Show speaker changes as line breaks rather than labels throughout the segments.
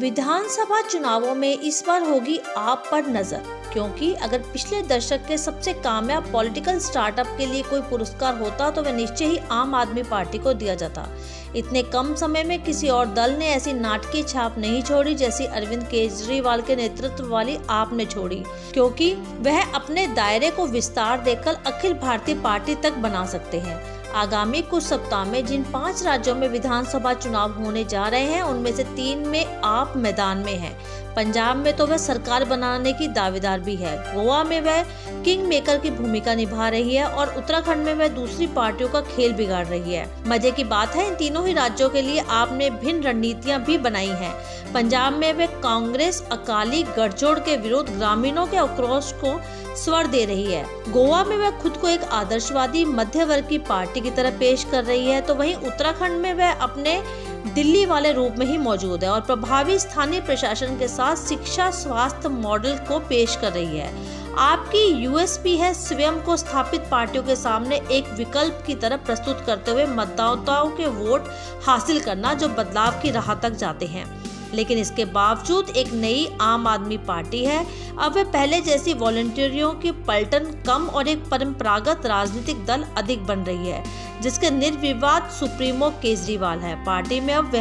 विधानसभा चुनावों में इस बार होगी आप पर नजर, क्योंकि अगर पिछले दशक के सबसे कामयाब पॉलिटिकल स्टार्टअप के लिए कोई पुरस्कार होता तो वह निश्चय ही आम आदमी पार्टी को दिया जाता। इतने कम समय में किसी और दल ने ऐसी नाटकीय छाप नहीं छोड़ी जैसी अरविंद केजरीवाल के नेतृत्व वाली आप ने छोड़ी, क्योंकि वह अपने दायरे को विस्तार देकर अखिल भारतीय पार्टी तक बना सकते हैं। आगामी कुछ सप्ताह में जिन 5 राज्यों में विधानसभा चुनाव होने जा रहे हैं, उनमें से 3 में आप मैदान में हैं। पंजाब में तो वह सरकार बनाने की दावेदार भी है, गोवा में वह किंग मेकर की भूमिका निभा रही है और उत्तराखंड में वह दूसरी पार्टियों का खेल बिगाड़ रही है। मजे की बात है, इन तीनों ही राज्यों के लिए आपने भिन्न रणनीतियां भी बनाई हैं। पंजाब में वह कांग्रेस अकाली गठजोड़ के विरुद्ध ग्रामीणों के आक्रोश को स्वर दे रही है। गोवा में वह खुद को एक आदर्शवादी मध्य वर्ग की पार्टी की तरह पेश कर रही है, तो वहीं उत्तराखंड में वह अपने दिल्ली वाले रूप में ही मौजूद है और प्रभावी स्थानीय प्रशासन के साथ शिक्षा स्वास्थ्य मॉडल को पेश कर रही है। आपकी यूएसपी है स्वयं को स्थापित पार्टियों के सामने एक विकल्प की तरह प्रस्तुत करते हुए मतदाताओं के वोट हासिल करना, जो बदलाव की राह तक जाते हैं। लेकिन इसके बावजूद एक नई आम आदमी पार्टी है। अब वह पहले जैसी वॉलंटियरों की पलटन कम और एक परंपरागत राजनीतिक दल अधिक बन रही है, जिसके निर्विवाद सुप्रीमो केजरीवाल है। पार्टी में अब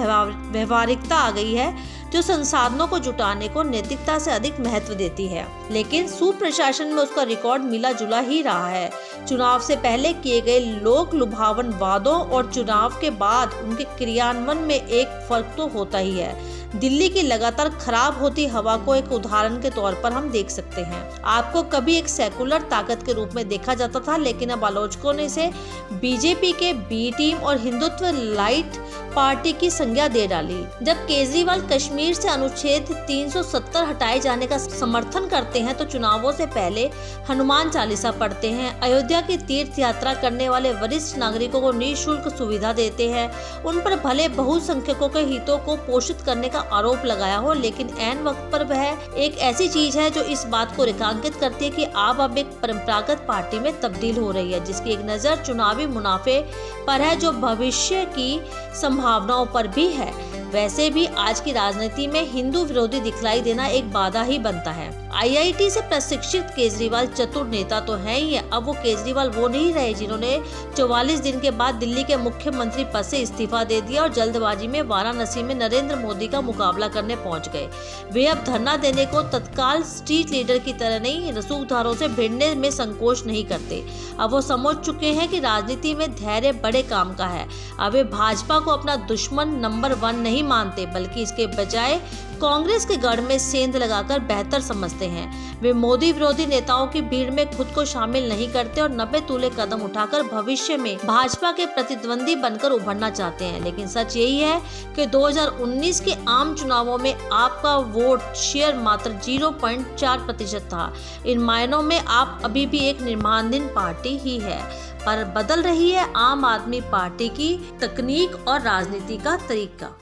व्यवहारिकता आ गई है, जो संसाधनों को जुटाने को नैतिकता से अधिक महत्व देती है। लेकिन सुप्रशासन में उसका रिकॉर्ड मिला जुला ही रहा है। चुनाव से पहले किए गए लोक लुभावन वादों और चुनाव के बाद उनके क्रियान्वयन में एक फर्क तो होता ही है। दिल्ली की लगातार खराब होती हवा को एक उदाहरण के तौर पर हम देख सकते हैं। आपको कभी एक सेकुलर ताकत के रूप में देखा जाता था, लेकिन अब आलोचकों ने इसे बीजेपी के बी टीम और हिंदुत्व लाइट पार्टी की संज्ञा दे डाली। जब केजरीवाल कश्मीर से अनुच्छेद 370 हटाए जाने का समर्थन करते हैं, तो चुनावों से पहले हनुमान चालीसा पढ़ते हैं। अयोध्या की तीर्थ यात्रा करने वाले वरिष्ठ नागरिकों को निःशुल्क सुविधा देते हैं। उन पर भले बहुसंख्यकों के हितों को पोषित करने का आरोप लगाया हो, लेकिन ऐन वक्त पर वह एक ऐसी चीज है जो इस बात को रेखांकित करती है कि आप अब एक परंपरागत पार्टी में तब्दील हो रही है, जिसकी एक नजर चुनावी मुनाफे पर है, जो भविष्य की संभावनाओं पर भी है। वैसे भी आज की राजनीति में हिंदू विरोधी दिखलाई देना एक बाधा ही बनता है। आईआईटी से प्रशिक्षित केजरीवाल चतुर नेता तो है ही है। अब वो केजरीवाल वो नहीं रहे जिन्होंने 44 दिन के बाद दिल्ली के मुख्यमंत्री पद से इस्तीफा दे दिया और जल्दबाजी में वाराणसी में नरेंद्र मोदी का मुकाबला करने पहुंच गए। वे अब धरना देने को तत्काल स्ट्रीट लीडर की तरह नहीं, रसूखदारों से भिड़ने में संकोच नहीं करते। अब वो समझ चुके हैं कि राजनीति में धैर्य बड़े काम का है। अब वे भाजपा को अपना दुश्मन नंबर 1 नहीं मानते, बल्कि इसके बजाय कांग्रेस के गढ़ में सेंध लगाकर बेहतर समझते हैं। वे मोदी विरोधी नेताओं की भीड़ में खुद को शामिल नहीं करते और 90 तूले कदम उठाकर भविष्य में भाजपा के प्रतिद्वंदी बनकर उभरना चाहते हैं। लेकिन सच यही है कि 2019 के आम चुनावों में आपका वोट शेयर मात्र 0.4% था। इन मायनों में आप अभी भी एक निर्माणाधीन पार्टी ही है, पर बदल रही है आम आदमी पार्टी की तकनीक और राजनीति का तरीका।